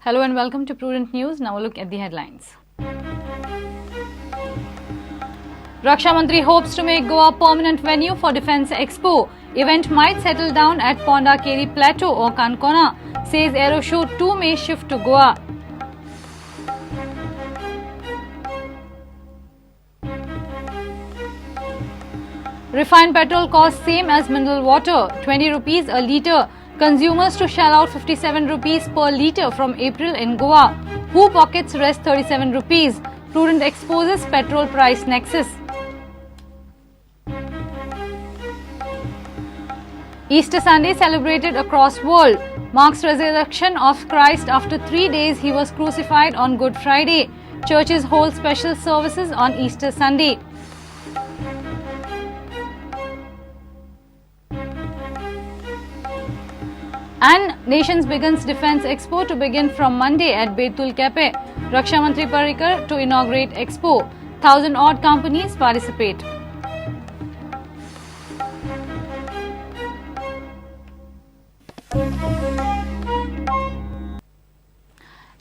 Hello and welcome to Prudent News. Now a look at the headlines. Raksha Mantri hopes to make Goa permanent venue for Defence Expo. Event might settle down at Pondicherry Plateau or Kankona, says Aero Show 2 may shift to Goa. Refined petrol costs same as mineral water, 20 rupees a litre. Consumers to shell out 57 rupees per litre from April in Goa. Who pockets rest 37 rupees? Prudent exposes petrol price nexus. Easter Sunday celebrated across world marks resurrection of Christ after 3 days he was crucified on Good Friday. Churches hold special services on Easter Sunday. And nations begins Defence Expo to begin from Monday at Betul Kepe. Raksha Mantri Parrikar to inaugurate Expo. 1,000 odd companies participate.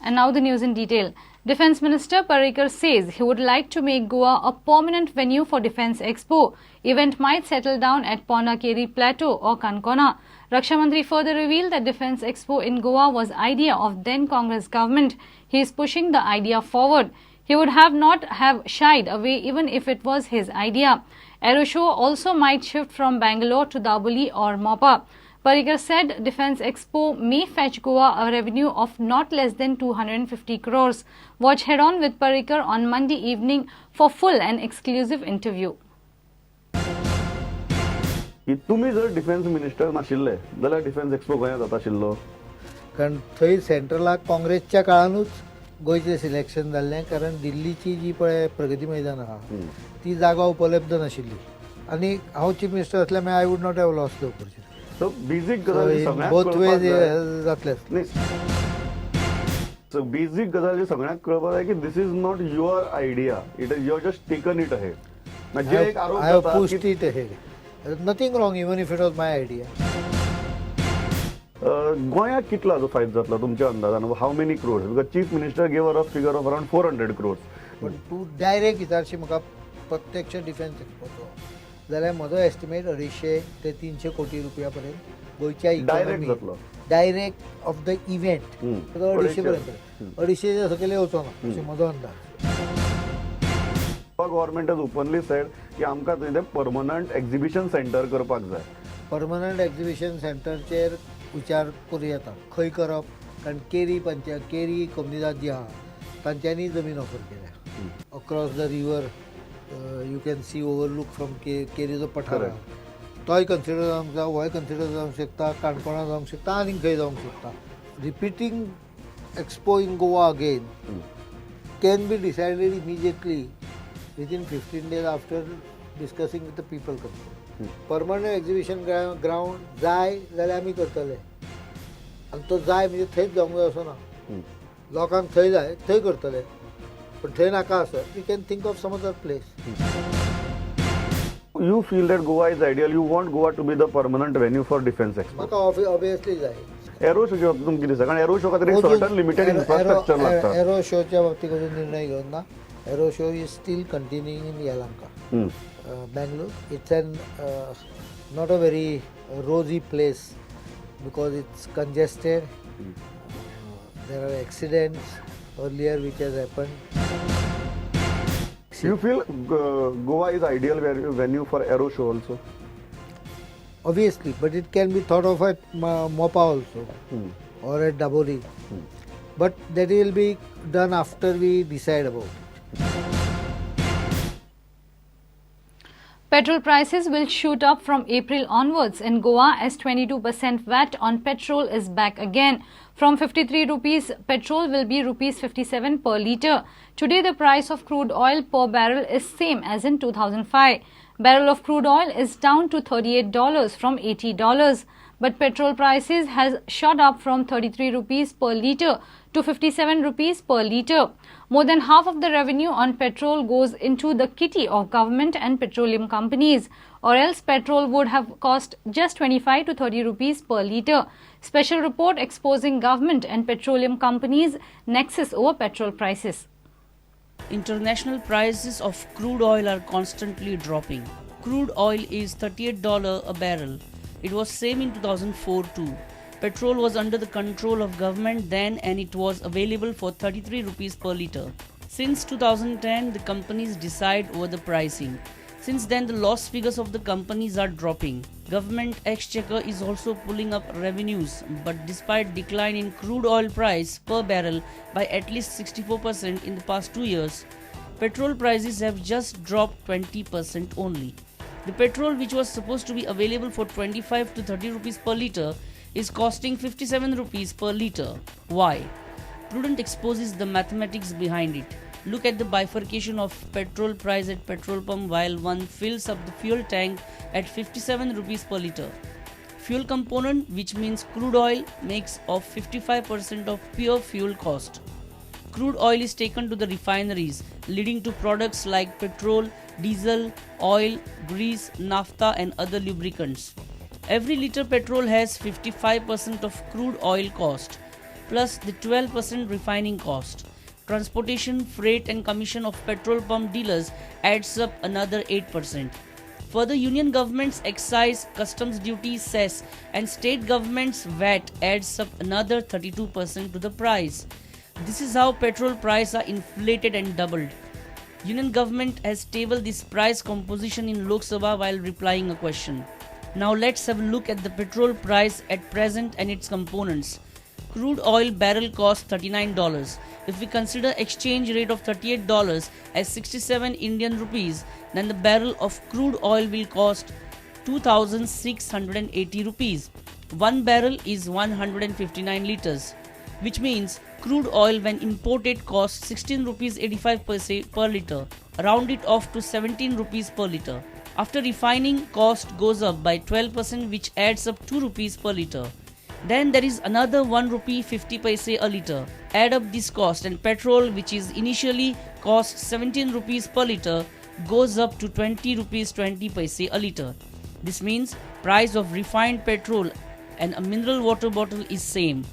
And now the news in detail. Defence Minister Parrikar says he would like to make Goa a permanent venue for Defence Expo. Event might settle down at Pondicherry Plateau or Kankona. Raksha Mantri further revealed that Defence Expo in Goa was idea of then Congress government. He is pushing the idea forward. He would not have shied away even if it was his idea. Aero Show also might shift from Bangalore to Daboli or Mopa. Parrikar said Defence Expo may fetch Goa a revenue of not less than 250 crores. Watch Head On with Parrikar on Monday evening for full and exclusive interview. तुम्ही जर defence minister नाशिल्ले जाल्यार defence expo गोंयांत जाता आशिल्लो कारण थंय सेंट्रलाक काँग्रेसच्या काळानूच गोंयचें सिलेक्शन जाल्लें कारण दिल्लीची जी पळय प्रगती मैदान आहा ती जागा उपलब्ध नाशिल्ली आनी हांव चीफ मिनिस्टर आसल्या मागीर I would not have lost the opportunity so बेजीक गजाल सगळ्यांक बोथ वे जातलें सो बेजीक गजाल जी सगळ्यांक कळपाक जाय की this is not your idea it is your just taken it ahead जे एक आरोप I have pushed it ahead nothing wrong even if it was my idea गोंयाक कितलो हाजो फायदो जातलो तुमच्या अंदाजान how many crores because chief minister gave a rough figure of around 400 crores पण तूं डायरेक्ट विचारशी म्हाका प्रत्यक्ष डिफेन्स एक्सपोचो जाल्यार म्हजो एस्टिमेट 250 ते 300 कोटी रुपया पर्यंत गोंयच्या डायरेक्ट जातलो डायरेक्ट ऑफ द इव्हेंट 250 पर्यंत 250 सकयल येवचो ना अशें म्हजो अंदाज गव्हर्नमेंट हॅज ओपनली सेड की आमकां थंय परमनंट एक्झिबिशन सेंटर करपाक जाय परमनंट एक्झिबिशन सेंटरचेर विचार करूं येता खंय करप कारण केरी कम्युनिटी जी आहा तांच्यांनी जमीन ऑफर केल्या across the river you can see overlook from केरीचो पठार तोय कन्सिडर जावंक शकता होय कन्सिडर जावंक शकता काणकोणा जावंक शकता आनी खंय जावंक शकता repeating expo in Goa again can be decided immediately within 15 days after discussing with the people concerned. Permanent exhibition ground जाय जाल्यार आमी करतले आनी तो जाय म्हणजे थंयच जावंक जाय असो ना लोकांक थंय जाय थंय करतले पण थंय नाका आसत we can think of some other place You feel that Goa is ideal. You want Goa to be the permanent venue for Defence Expo. म्हाका ऑब्वियसली जाय एरो शोच्या बाबतीत तुमकां कितें दिसता कारण एरो शो खातीर एक सर्टन लिमिटेड इन्फ्रास्ट्रक्चर लागता एरो शोच्या बाबतीत अजून निर्णय घेवन ना aero show is still continuing in Yelahanka Bangalore. It's not a very rosy place because it's congested. There are accidents earlier which has happened. You feel Goa is ideal venue for aero show also? Obviously, but it can be thought of at Mopa also or at Daboli. But that will be done after we decide about it. Petrol prices will shoot up from April onwards in Goa as 22% VAT on petrol is back again. From 53 rupees, petrol will be rupees 57 per litre. Today, the price of crude oil per barrel is same as in 2005. Barrel of crude oil is down to $38 from $80. But petrol prices has shot up from 33 rupees per litre to 57 rupees per litre. More than half of the revenue on petrol goes into the kitty of government and petroleum companies, or else petrol would have cost just 25 to 30 rupees per litre. Special report exposing government and petroleum companies' nexus over petrol prices. International prices of crude oil are constantly dropping. Crude oil is $38 a barrel. It was same in 2004 too. Petrol was under the control of government then and it was available for 33 rupees per litre. Since 2010, the companies decide over the pricing. Since then, the loss figures of the companies are dropping. Government exchequer is also pulling up revenues, but despite decline in crude oil price per barrel by at least 64% in the past 2 years, petrol prices have just dropped 20% only. The petrol which was supposed to be available for 25 to 30 rupees per litre is costing 57 rupees per litre. Why? Prudent exposes the mathematics behind it. Look at the bifurcation of petrol price at petrol pump while one fills up the fuel tank at 57 rupees per litre. Fuel component, which means crude oil, makes of 55% of pure fuel cost. Crude oil is taken to the refineries, leading to products like petrol, diesel, oil, grease, naphtha and other lubricants. Every litre petrol has 55% of crude oil cost, plus the 12% refining cost. Transportation, freight and commission of petrol pump dealers adds up another 8%. Further, union government's excise, customs duty, cess and state government's VAT adds up another 32% to the price. This is how petrol prices are inflated and doubled. Union government has tabled this price composition in Lok Sabha while replying a question. Now let's have a look at the petrol price at present and its components. Crude oil barrel costs $39. If we consider exchange rate of $38 as 67 Indian rupees, then the barrel of crude oil will cost 2,680 rupees. One barrel is 159 litres, which means crude oil when imported costs 16 rupees 85 per litre. Round it off to 17 rupees per litre. After refining, cost goes up by 12%, which adds up 2 rupees per litre. Then there is another 1 rupee 50 paise a litre. Add up this cost and petrol, which is initially cost 17 rupees per litre, goes up to 20 rupees 20 paise a litre. This means price of refined petrol and a mineral water bottle is same.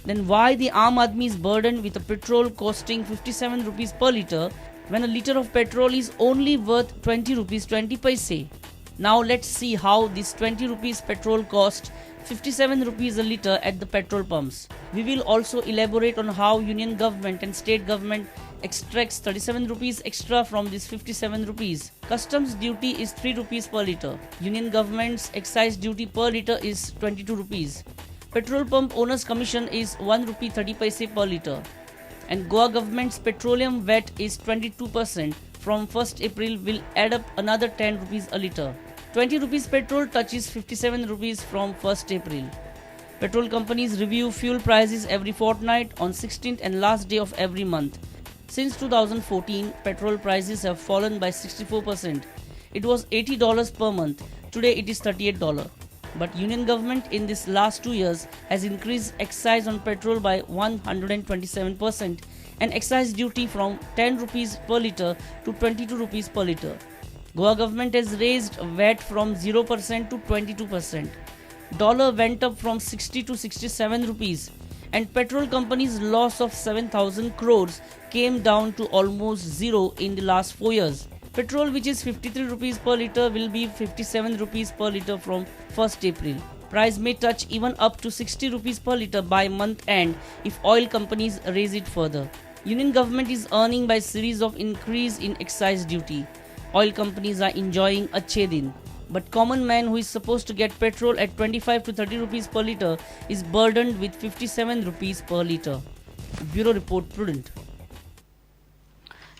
Then why the Aam Aadmi is burdened with a petrol costing 57 rupees per litre when a litre of petrol is only worth 20 rupees 20 paise? Now let's see how this 20 rupees petrol costs 57 rupees a litre at the petrol pumps. We will also elaborate on how union government and state government extracts 37 rupees extra from this 57 rupees. Customs duty is 3 rupees per litre. Union government's excise duty per litre is 22 rupees. Petrol pump owners commission is 1 rupee 30 paise per litre. And Goa government's petroleum VAT is 22%. From 1st April will add up another 10 rupees a litre. 20 rupees petrol touches 57 rupees from 1st April. Petrol companies review fuel prices every fortnight on 16th and last day of every month. Since 2014, petrol prices have fallen by 64%. It was $80 per month. Today it is $38. But union government in this last 2 years has increased excise on petrol by 127% and excise duty from 10 rupees per litre to 22 rupees per litre. Goa government has raised VAT from 0% to 22%. Dollar went up from 60 to 67 rupees and petrol companies' loss of 7,000 crores came down to almost zero in the last 4 years. Petrol, which is 53 rupees per litre, will be 57 rupees per litre from 1st April. Price may touch even up to 60 rupees per litre by month end if oil companies raise it further. Union government is earning by series of increase in excise duty. Oil companies are enjoying achhe din. But common man who is supposed to get petrol at 25 to 30 rupees per litre is burdened with 57 rupees per litre. Bureau Report, Prudent.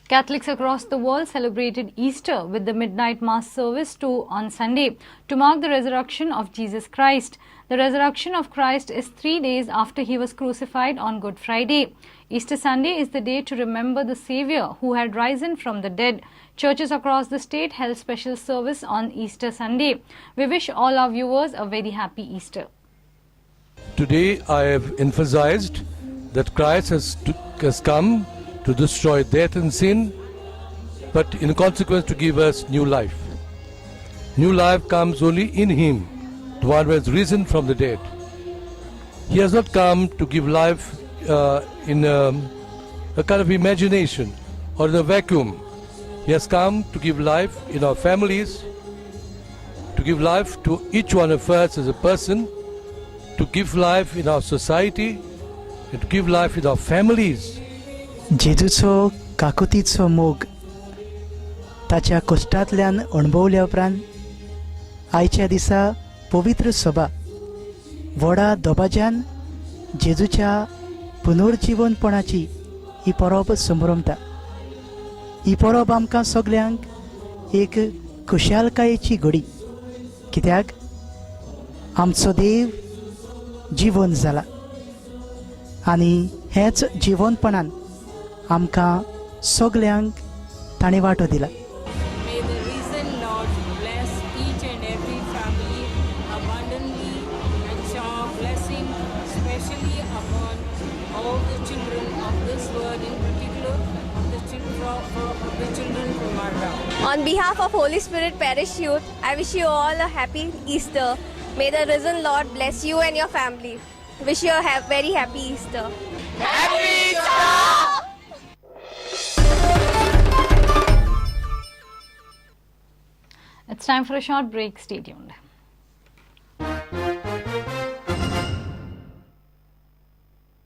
Catholics across the world celebrated Easter with the midnight mass service on Sunday to mark the resurrection of Jesus Christ. The resurrection of Christ is 3 days after he was crucified on Good Friday. Easter Sunday is the day to remember the Saviour who had risen from the dead. Churches across the state held special service on Easter Sunday. We wish all our viewers a very happy Easter. Today I have emphasized that Christ has come to destroy death and sin, but in consequence to give us new life. New life comes only in Him, the one who has risen from the dead. He has not come to give life in a kind of imagination or in a vacuum. He has come to give life in our families, to give life to each one of us as a person, to give life in our society, and to give life in our families. जेजूचो काकुतीचो मोग ताच्या कश्टांतल्यान अणभवल्या उपरांत आयच्या दिसा पवित्र सभा व्हडा दबाज्यान जेजूच्या पुनर्जीवनपणाची ही परब संभ्रमता. ही परब आमकां सगल्यांक एक खुशालकायेची घडी, कित्याक आमचो देव जिवन जाला आनी हेच जिवनपणान आमकां सगल्यांक ताणें वांटो दिला. May the risen Lord bless each and every family abundantly and shower blessing especially upon all the children of this world, in particular of the children from our town. On behalf of Holy Spirit Parish Youth, I wish you all a happy Easter. May the risen Lord bless you and your family. Wish you a very happy Easter. Happy Easter! It's time for a short break. Stay tuned.